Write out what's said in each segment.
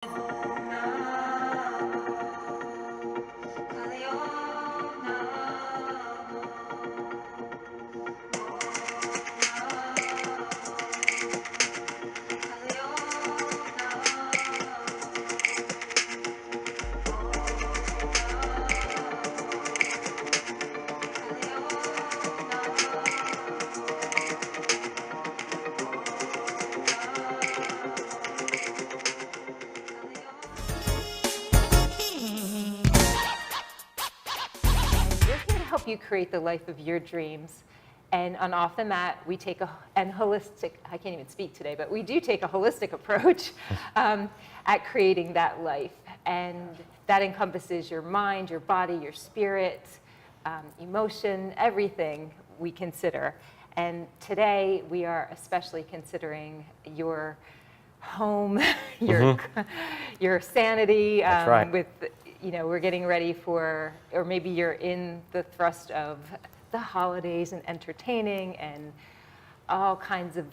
Help you create the life of your dreams. And on Off the Mat, we take I can't even speak today, but we do take a holistic approach at creating that life. And that encompasses your mind, your body, your spirit, emotion, everything we consider. And today we are especially considering your home, your sanity. That's right. With, we're getting ready for, or maybe you're in the thrust of the holidays and entertaining and all kinds of,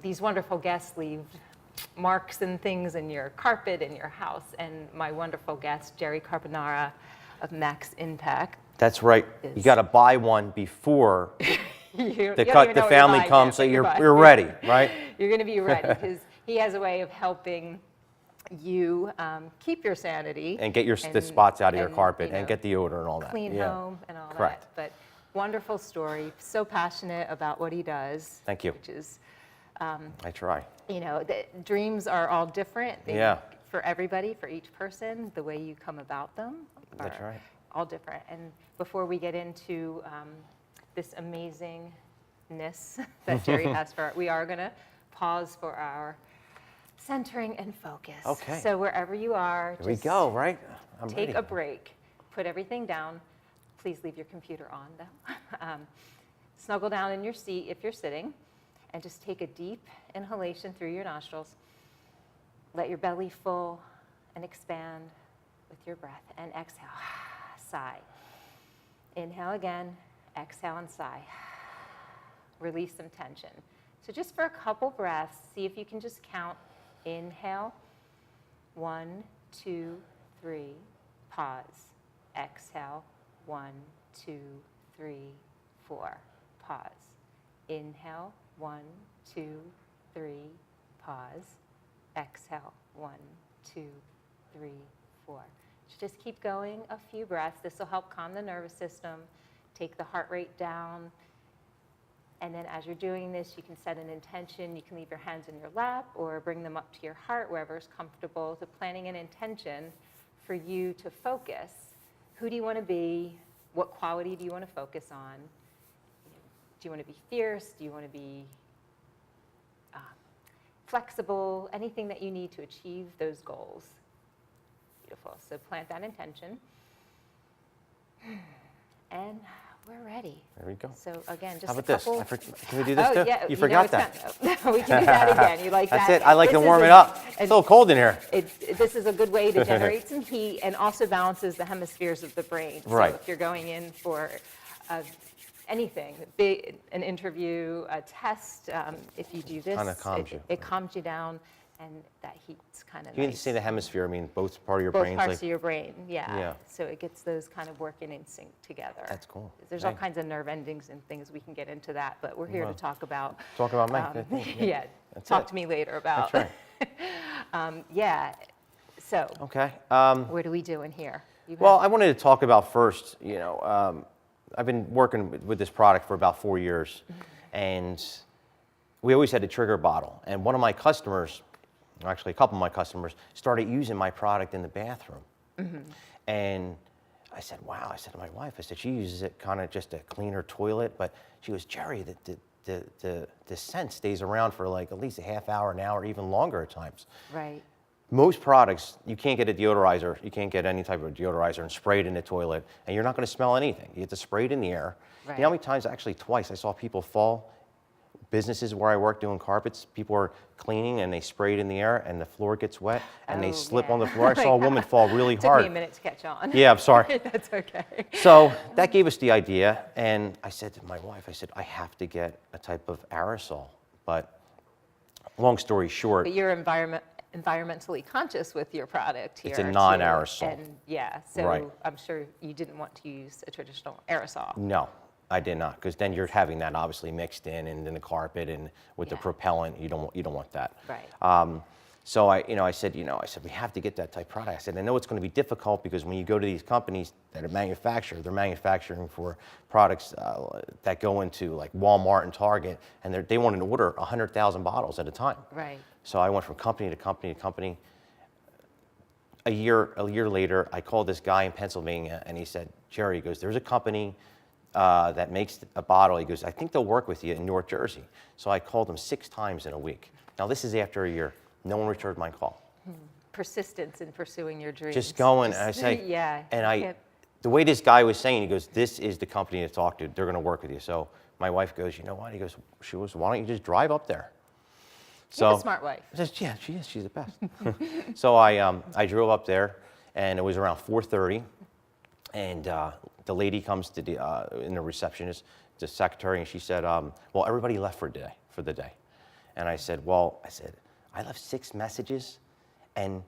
these wonderful guests leave marks and things in your carpet in your house. And my wonderful guest, Jerry Carbonaro of Max Impact. That's right. You got to buy one before the family comes, so you're ready, right? You're going to be ready because he has a way of helping you keep your sanity and get the spots out of your carpet and get the odor and all that. Clean home and all that. But wonderful story. So passionate about what he does. Thank you. Which is, I try. The dreams are all different. For everybody, for each person, the way you come about them are all different. And before we get into this amazingness that Jerry has for we are going to pause for our centering and focus. Okay. So wherever you are, here we go, right? I'm take ready. a break. Put everything down. Please leave your computer on, though. Snuggle down in your seat if you're sitting, and just take a deep inhalation through your nostrils. Let your belly full and expand with your breath. And exhale. Sigh. Inhale again. Exhale and sigh. Release some tension. So just for a couple breaths, see if you can just count. Inhale, 1, 2, 3, pause. Exhale, 1, 2, 3, 4, pause. Inhale, 1, 2, 3, pause. Exhale, 1, 2, 3, 4. Just keep going a few breaths. This will help calm the nervous system, take the heart rate down. And then as you're doing this, you can set an intention. You can leave your hands in your lap or bring them up to your heart, wherever is comfortable, to planning an intention for you to focus. Who do you want to be? What quality do you want to focus on? Do you want to be fierce? Do you want to be flexible? Anything that you need to achieve those goals. Beautiful. So plant that intention. And we're ready. There we go. So again, just how about a couple. this? Can we do this too? Yeah, you forgot that. We can do that again. You like That's that? it. I like to warm it up. It's a little cold in here. This is a good way to generate some heat and also balances the hemispheres of the brain. Right. So if you're going in for anything, an interview, a test, if you do this, Kind of calms you. It calms you down, and that heat's kind of You nice. need to say the hemisphere. I mean, both part of your Both brain. parts of your brain, yeah. So it gets those kind of working in sync together. That's cool. There's all kinds of nerve endings and things we can get into that, but we're here to talk about. Talk about me. Yeah. Talk to me later about. That's right. Yeah. So. Okay. What are we doing here? Well, I wanted to talk about first. I've been working with this product for about 4 years, and we always had a trigger bottle. And one of my customers, actually a couple of my customers, started using my product in the bathroom. And I said, wow. I said to my wife, I said, she uses it kind of just to clean her toilet, but she goes, Jerry, the scent stays around for like at least a half hour, an hour, even longer at times. Right. Most products, you can't get a deodorizer, you can't get any type of deodorizer and spray it in the toilet, and you're not going to smell anything. You have to spray it in the air. Right. You know how many times, actually twice, I saw people fall? Businesses where I work doing carpets, people are cleaning and they spray it in the air and the floor gets wet and they slip on the floor. I saw a woman fall really hard. Took me a minute to catch on. Yeah, I'm sorry. That's okay. So that gave us the idea, and I said to my wife, I said, I have to get a type of aerosol. But long story short. But you're environmentally conscious with your product here. It's a too. non-aerosol. And yeah, so Right. I'm sure you didn't want to use a traditional aerosol. No, I did not, because then you're having that obviously mixed in the carpet and with the Yeah. propellant. You don't want that. Right. So I said we have to get that type product. I said I know it's going to be difficult because when you go to these companies that are they're manufacturing for products that go into like Walmart and Target, and they want to order 100,000 bottles at a time. Right. So I went from company to company to company. A year later, I called this guy in Pennsylvania, and he said, Jerry, he goes, there's a company that makes a bottle. He goes, I think they'll work with you in North Jersey. So I called them 6 times in a week. Now this is after a year. No one returned my call. Persistence in pursuing your dreams. Just going, and I say, yeah. and the way this guy was saying, he goes, this is the company to talk to. They're going to work with you. So my wife goes, you know what? He goes, why don't you just drive up there? You have a smart wife. I said, yeah, she is. She's the best. So I drove up there, and it was around 4:30, and the lady comes to in the receptionist, the secretary, and she said, well, everybody left for the day. And I said, I left 6 messages, and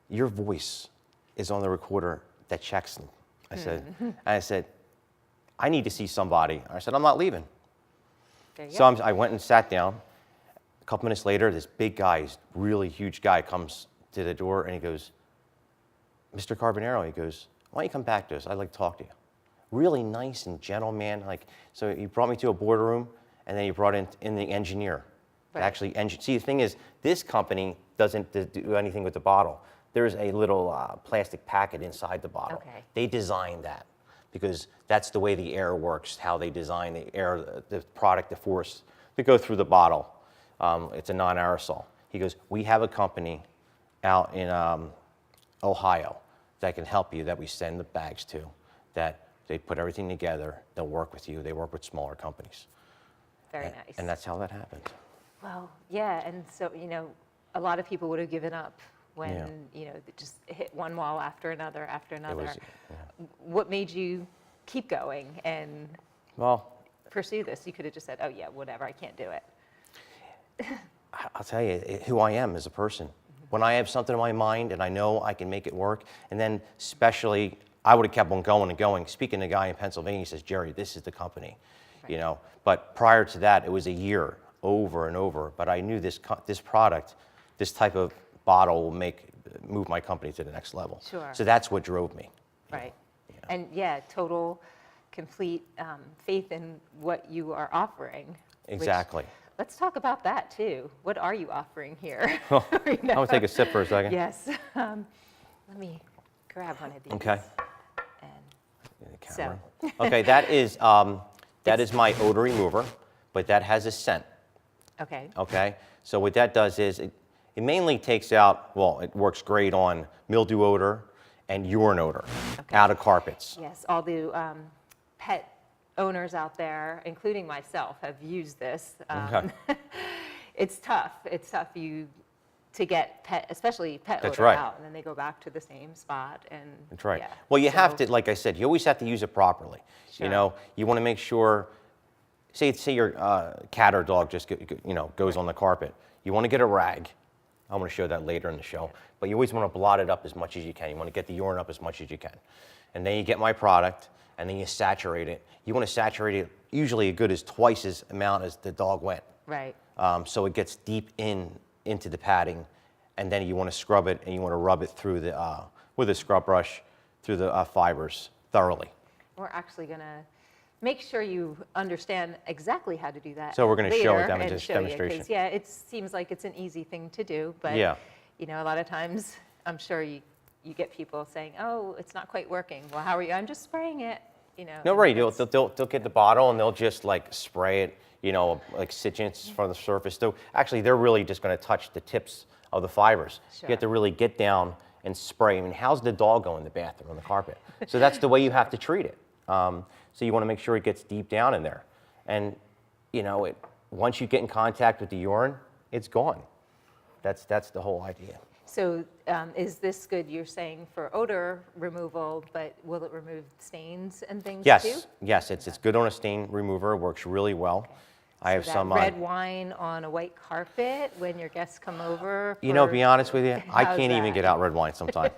your voice is on the recorder that checks them. I said, I need to see somebody. I said, I'm not leaving. There you So go. I went and sat down. A couple minutes later, this big guy, this really huge guy, comes to the door, and he goes, Mr. Carbonaro, he goes, why don't you come back to us? I'd like to talk to you. Really nice and gentle man. So he brought me to a boardroom, and then he brought in the engineer. Right. Actually, see, the thing is, this company doesn't do anything with the bottle. There's a little plastic packet inside the bottle. Okay. They designed that because that's the way the air works, how they design the air, the product, the force to go through the bottle. It's a non-aerosol. He goes, we have a company out in Ohio that can help you, that we send the bags to, that they put everything together, they'll work with you, they work with smaller companies. Very nice. And that's how that happened. Well, yeah, and so, a lot of people would have given up when, Yeah. they just hit one wall after another after another. Yeah. What made you keep going and Well, pursue this? You could have just said, oh, yeah, whatever, I can't do it. I'll tell you who I am as a person. When I have something in my mind and I know I can make it work, and then especially, I would have kept on going and going. Speaking to a guy in Pennsylvania, he says, Jerry, this is the company, Right. But prior to that, it was a year over and over. But I knew this product, this type of bottle will move my company to the next level. Sure. So that's what drove me. Right. And yeah, total, complete faith in what you are offering. which- Exactly. Let's talk about that too. What are you offering here? I'm gonna take a sip for a second. Yes. Let me grab one of these. Okay. And The So- camera. Okay, that is my odor remover, but that has a scent. okay. Okay, so what that does is it mainly takes out, it works great on mildew odor and urine odor out of carpets. Yes, all the pet owners out there, including myself, have used this. Okay. It's tough. It's tough to get especially pet That's odor right. out, and then they go back to the same spot. And That's right. yeah, Well, you have so- to, like I said, you always have to use it properly. Sure. You want to make sure, say your cat or dog just goes on the carpet. You want to get a rag. I'm going to show that later in the show. But you always want to blot it up as much as you can. You want to get the urine up as much as you can. And then you get my product, and then you saturate it. You want to saturate it usually a good as twice as amount as the dog went. Right. So it gets deep into the padding, and then you want to scrub it, and you want to rub it through with a scrub brush through the fibers thoroughly. We're actually going to make sure you understand exactly how to do that. So we're gonna show a later and demonstration. show you, 'cause, yeah, it seems like it's an easy thing to do, but Yeah. a lot of times I'm sure you get people saying, "Oh, it's not quite working." Well, how are you? I'm just spraying it. No, and right. that's- They'll get the bottle and they'll just like spray it, like 6 inches from the surface. So actually, they're really just going to touch the tips of the fibers. Sure. You have to really get down and spray. I mean, how's the dog go in the bathroom on the carpet? So that's the way you have to treat it. So you want to make sure it gets deep down in there, and once you get in contact with the urine, it's gone. That's the whole idea. So is this good, you're saying, for odor removal, but will it remove stains and things too? Yes, it's good on a stain remover. It works really well. I have that some red wine on a white carpet when your guests come over. You know, to be honest with you, I How's can't even that? get out red wine sometimes.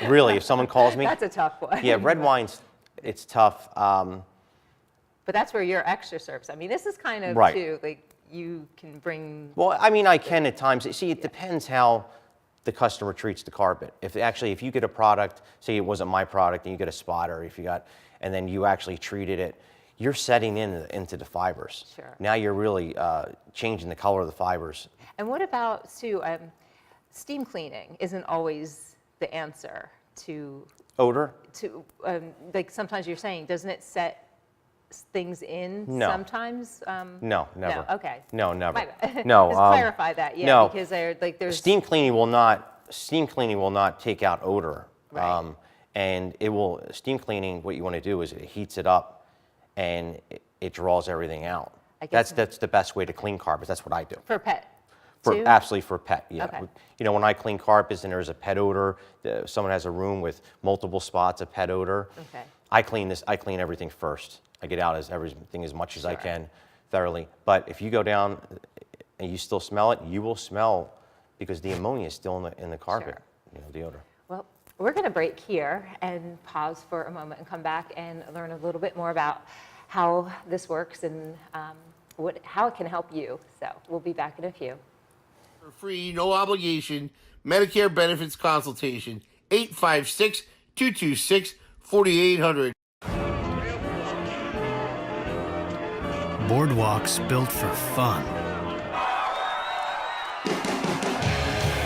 Really, if someone calls me. That's a tough one. Yeah, red wine's, it's tough. But that's where your extra serves. I mean, this is kind of Right. too, like you can bring. Well, I mean, I can at times. See, it depends how the customer treats the carpet. If you get a product, say it wasn't my product, and you get a spotter, and then you actually treated it, you're setting into the fibers. Sure. Now you're really changing the color of the fibers. And what about, Sue, steam cleaning isn't always the answer to, Odor? like sometimes you're saying, doesn't it set things in No. sometimes? No, never. No, okay. No, never. My bad. No. Just clarify that, yeah, no. because there's. Steam cleaning will not take out odor. Right. And steam cleaning, what you want to do is it heats it up and it draws everything out. I guess- That's the best way to clean carpets. That's what I do. For pet, too? Absolutely for pet, yeah. Okay. You know, when I clean carpets and there's a pet odor, someone has a room with multiple spots of pet odor. Okay. I clean everything first. I get out everything as much as I Sure. can thoroughly. But if you go down and you still smell it, you will smell because the ammonia is still in the carpet, Sure. the odor. Well, we're going to break here and pause for a moment and come back and learn a little bit more about how this works and how it can help you. So we'll be back in a few. For free, no obligation, Medicare benefits consultation, 856-226-4800. Boardwalks built for fun.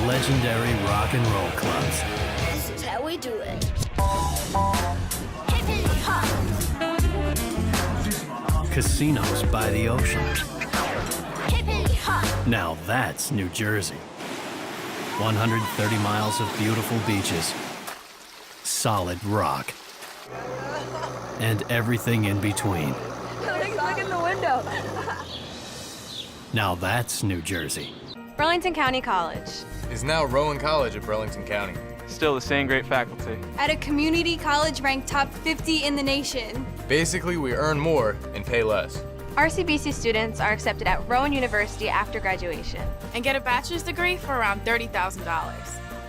Legendary rock and roll clubs. This is how we do it. Hip hop. Casinos by the ocean. Hip hop. Now that's New Jersey. 130 miles of beautiful beaches. Solid rock. And everything in between. Look in the window. Now that's New Jersey. Burlington County College. Is now Rowan College of Burlington County. Still the same great faculty. At a community college ranked top 50 in the nation. Basically, we earn more and pay less. RCBC students are accepted at Rowan University after graduation. And get a bachelor's degree for around $30,000.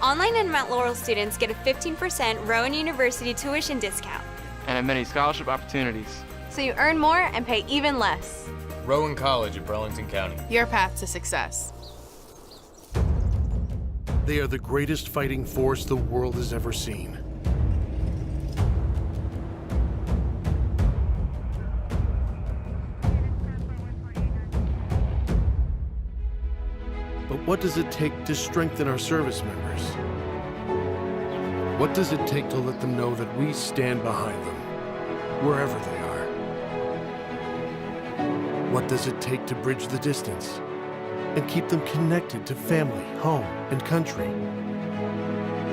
Online and Mount Laurel students get a 15% Rowan University tuition discount. And have many scholarship opportunities. So you earn more and pay even less. Rowan College of Burlington County. Your path to success. They are the greatest fighting force the world has ever seen. But what does it take to strengthen our service members? What does it take to let them know that we stand behind them, wherever they are? What does it take to bridge the distance and keep them connected to family, home, and country?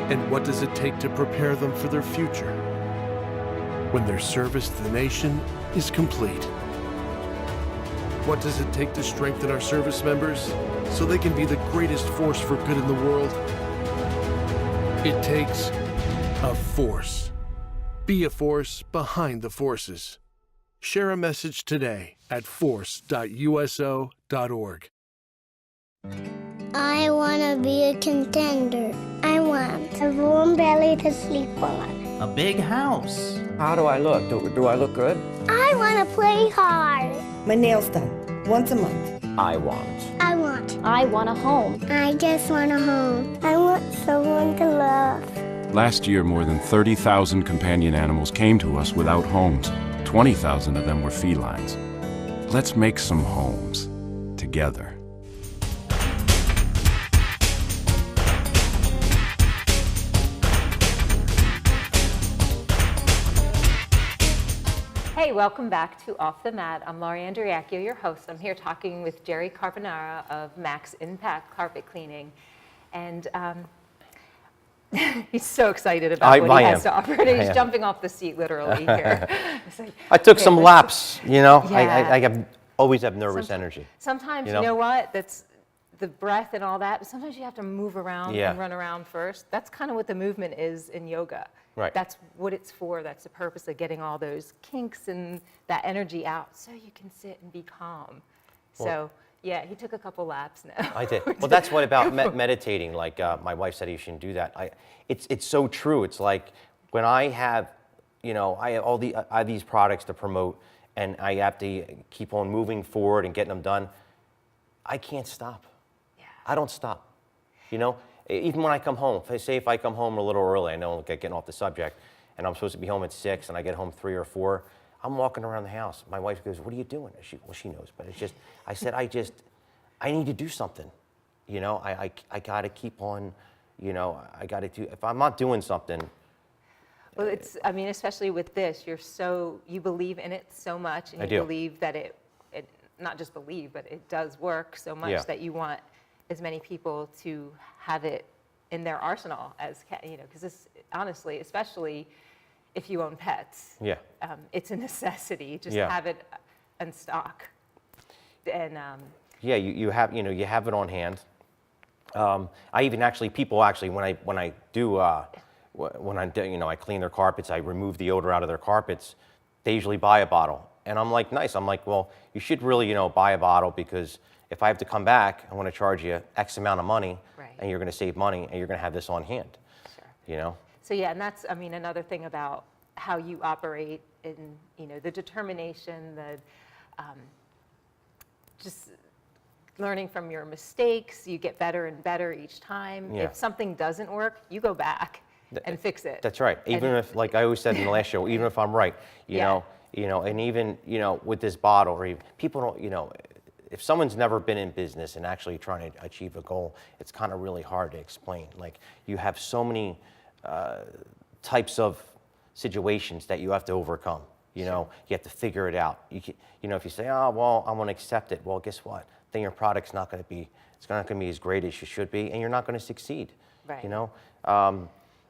And what does it take to prepare them for their future when their service to the nation is complete? What does it take to strengthen our service members so they can be the greatest force for good in the world? It takes a force. Be a force behind the forces. Share a message today at force.uso.org. I want to be a contender. I want a warm belly to sleep on. A big house. How do I look? Do I look good? I want to play hard. My nails done once a month. I want a home. I just want a home. I want someone to love. Last year, more than 30,000 companion animals came to us without homes. 20,000 of them were felines. Let's make some homes together. Hey, welcome back to Off the Mat. I'm Lauri Andriacchio, your host. I'm here talking with Jerry Carbonaro of Max Impact Carpet Cleaning. And he's so excited about what he has to offer. And he's jumping off the seat literally here. Like, I took some laps, you know. Yeah. Always have nervous energy. Sometimes, you know what, that's the breath and all that, but sometimes you have to move around and run around first. That's kind of what the movement is in yoga. Right. That's what it's for. That's the purpose of getting all those kinks and that energy out so you can sit and be calm So, yeah, he took a couple laps now. I did. Well, that's what about meditating. Like my wife said, you shouldn't do that. It's so true. It's like when I have, I have these products to promote, and I have to keep on moving forward and getting them done. I can't stop. Yeah. I don't stop. Even when I come home. If I come home a little early, I know I'm getting off the subject, and I'm supposed to be home at 6, and I get home 3 or 4. I'm walking around the house. My wife goes, "What are you doing?" She knows, but it's just, I said, I need to do something. I got to keep on, I got to do, if I'm not doing something. Well, especially with this, you believe in it so much, and you believe that it not just believe, but it does work so much that you want as many people to have it in their arsenal as, because this, honestly, especially if you own pets, it's a necessity. Just have it in stock. And you have it on hand. I even people when I do I clean their carpets, I remove the odor out of their carpets. They usually buy a bottle, and I'm like, nice. I'm like, well, you should really buy a bottle, because if I have to come back, I want to charge you X amount of money, and you're going to save money, and you're going to have this on hand. Sure. So yeah, and that's another thing about how you operate, in the determination, just learning from your mistakes. You get better and better each time. Yeah. If something doesn't work, you go back and fix it. That's right. Even if, like I always said in the last show, even if I'm right, you know, and even with this bottle, or even, people don't, if someone's never been in business and actually trying to achieve a goal, it's kind of really hard to explain. Like, you have so many types of situations that you have to overcome. You have to figure it out. If you say, oh, well, I want to accept it, well, guess what? Then your product's not going to be, it's not going to be as great as you should be, and you're not going to succeed. Right.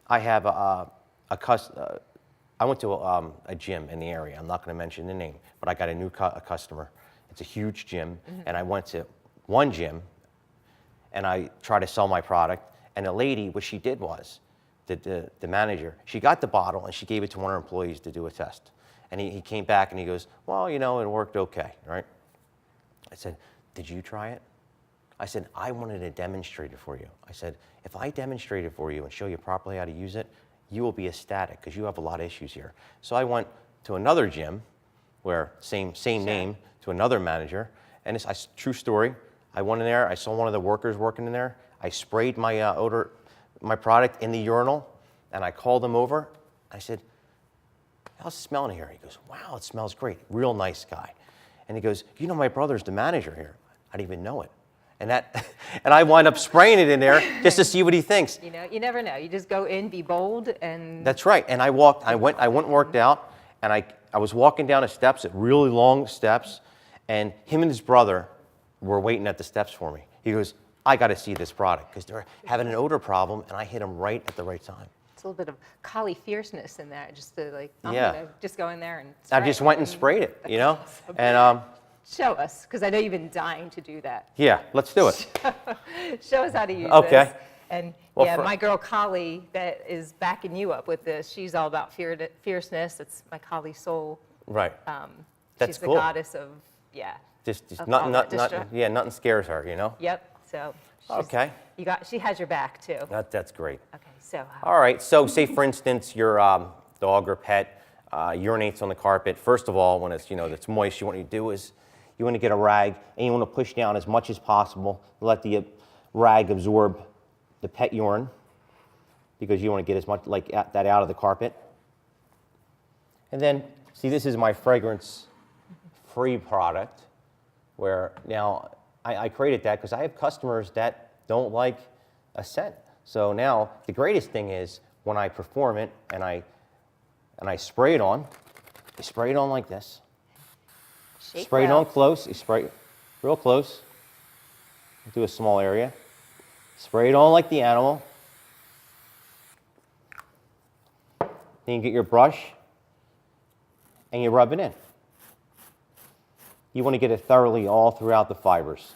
I have I went to a gym in the area. I'm not going to mention the name, but I got a new customer. It's a huge gym, and I went to one gym, and I tried to sell my product, and the lady, what she did was, the manager, she got the bottle, and she gave it to one of her employees to do a test. And he came back, and he goes, well, it worked okay, right? I said, did you try it? I said, I wanted to demonstrate it for you. I said, if I demonstrate it for you and show you properly how to use it, you will be ecstatic, because you have a lot of issues here. So I went to another gym, where same name, to another manager, and it's a true story. I went in there, I saw one of the workers working in there. I sprayed my product in the urinal, and I called him over. I said, how's it smelling here? He goes, wow, it smells great. Real nice guy. And he goes, my brother's the manager here. I didn't even know it. And I wind up spraying it in there just to see what he thinks. You never know. You just go in, be bold, and... That's right. And I went and worked out, and I was walking down the steps, at really long steps, and him and his brother were waiting at the steps for me. He goes, I got to see this product, because they're having an odor problem, and I hit them right at the right time. It's a little bit of collie fierceness in there, just to I'm gonna just go in there and spray. I just went and sprayed it, Awesome. And show us, because I know you've been dying to do that. Yeah, let's do it. Show us how to use this. Okay. And well, my girl Collie that is backing you up with this, she's all about fierceness. It's my Collie soul. Right. She's the goddess of, Just nothing scares her, Yep. So. Okay. She has your back too. That's great. Okay. So. All right. So say, for instance, your dog or pet urinates on the carpet. First of all, when it's moist, what you do is you want to get a rag, and you want to push down as much as possible. Let the rag absorb the pet urine, because you want to get as much that out of the carpet. And then, see, this is my fragrance-free product, where now I created that because I have customers that don't like a scent. So now the greatest thing is when I perform it and I spray it on. You spray it on like this. Spray it on close. You spray it real close. Do a small area. Spray it on like the animal. Then you get your brush and you rub it in. You want to get it thoroughly all throughout the fibers.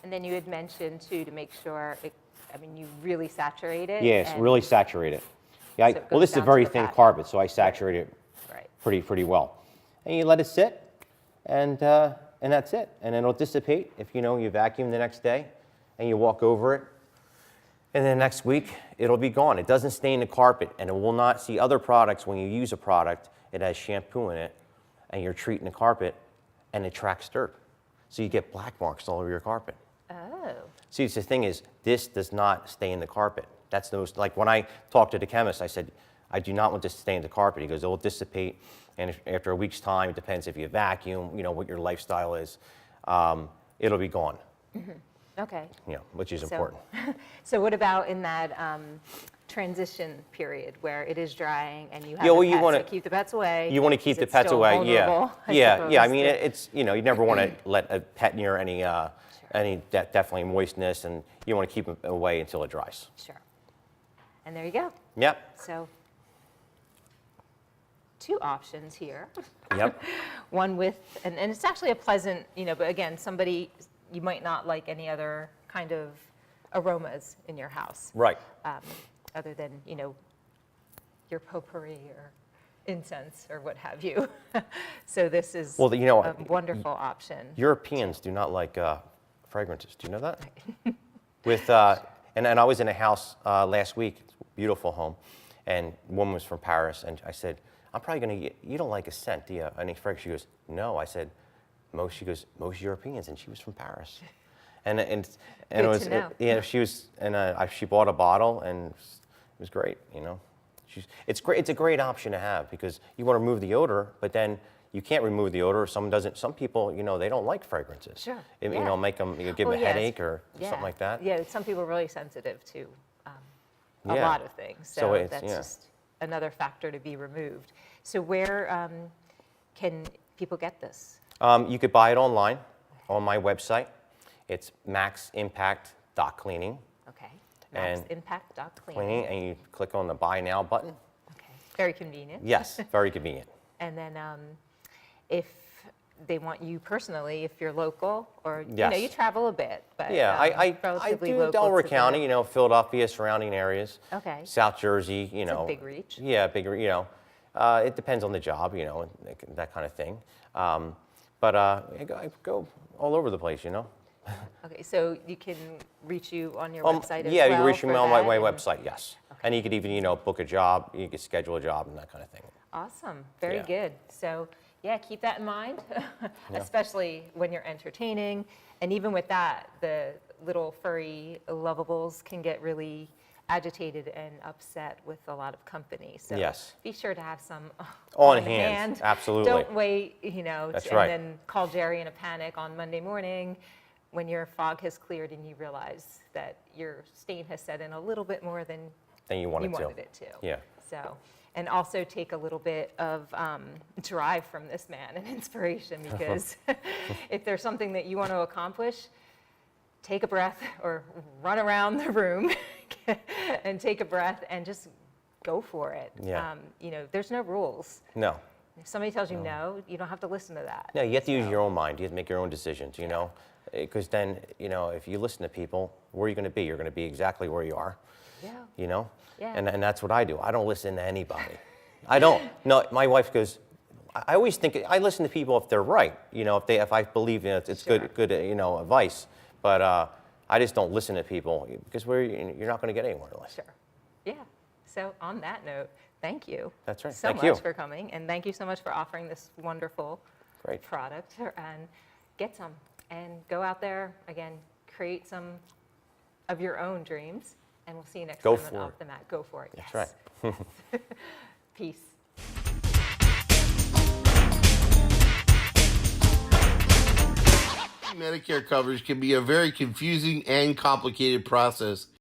And then you had mentioned too, to make sure you really saturate it. Yes, really saturate it. Yeah, well, this is a very thin carpet, so I saturate it pretty well. And you let it sit, and that's it. And it'll dissipate if you vacuum the next day and you walk over it. And then next week, it'll be gone. It doesn't stain the carpet, and it will not see other products. When you use a product, it has shampoo in it, and you're treating the carpet, and it tracks dirt. So you get black marks all over your carpet. Oh. See, the thing is, this does not stain the carpet. That's those, like when I talked to the chemist, I said, I do not want this to stain the carpet. He goes, it will dissipate, and after a week's time, it depends if you vacuum, what your lifestyle is, it'll be gone. Mm-hmm. Okay. Which is important. So what about in that transition period where it is drying and you have you pets, want so keep the pets away? You want to keep the it's pets still away. vulnerable, Yeah. I mean, it's you never want to let a pet near any definitely moistness, and you want to keep them away until it dries. Sure. And there you go. Yep. So 2 options here. Yep. One with, and it's actually a pleasant, but again, somebody, you might not like any other kind of aromas in your house. Right. Other than, your potpourri or incense or what have you. So this is a wonderful option. Europeans do not like fragrances. Do you know that? With and I was in a house last week, beautiful home, and a woman was from Paris, and I said, I'm probably going to get, you don't like a scent, do you? Any fragrance? She goes, no. I said, most Europeans, and she was from Paris. And it was, she was, and she bought a bottle, and it was great, It's great. It's a great option to have because you want to remove the odor, but then you can't remove the odor. Some people, they don't like fragrances. Sure. Make them, give them a headache or something like that. Yeah, some people are really sensitive to a lot of things. So that's just another factor to be removed. So where can people get this? You could buy it online on my website. It's maximpact.cleaning. Okay. Maximpact.cleaning. Cleaning, and you click on the Buy Now button. Okay. Very convenient. Yes, very convenient. And then if they want you personally, if you're local, or you travel a bit, but I relatively do local Delaware to County, Philadelphia, surrounding areas. Okay. South Jersey, It's a big reach. Yeah, big. It depends on the job, that kind of thing. But I go all over the place, Okay, so you can reach you on your website as well? Yeah, you can reach me on my and... website, yes. Okay. And you could even, book a job, you could schedule a job and that kind of thing. Awesome, very good. So, keep that in mind, especially when you're entertaining. And even with that, the little furry lovables can get really agitated and upset with a lot of company. So be sure to have some on hand. Absolutely. Don't wait, That's and right. then call Jerry in a panic on Monday morning when your fog has cleared and you realize that your stain has set in a little bit more than you wanted it to. Yeah. So, and also take a little bit of drive from this man and inspiration, because if there's something that you want to accomplish, take a breath or run around the room and take a breath and just go for it. Yeah. There's no rules. No. If somebody tells you no, you don't have to listen to that. No, you have to use your own mind. You have to make your own decisions, Because then, if you listen to people, where are you going to be? You're going to be exactly where you are. Yeah. Yeah. And that's what I do. I don't listen to anybody. I don't. No, my wife goes, I always think, I listen to people if they're right, if I believe it's good advice. But I just don't listen to people because you're not going to get anywhere. Sure. Yeah. So on that note, thank you. That's right. So much for coming, and thank you so much for offering this wonderful product. And get some, and go out there again, create some of your own dreams, and we'll see you next time on Off the Mat. Go for it. That's right. Peace. Medicare coverage can be a very confusing and complicated process.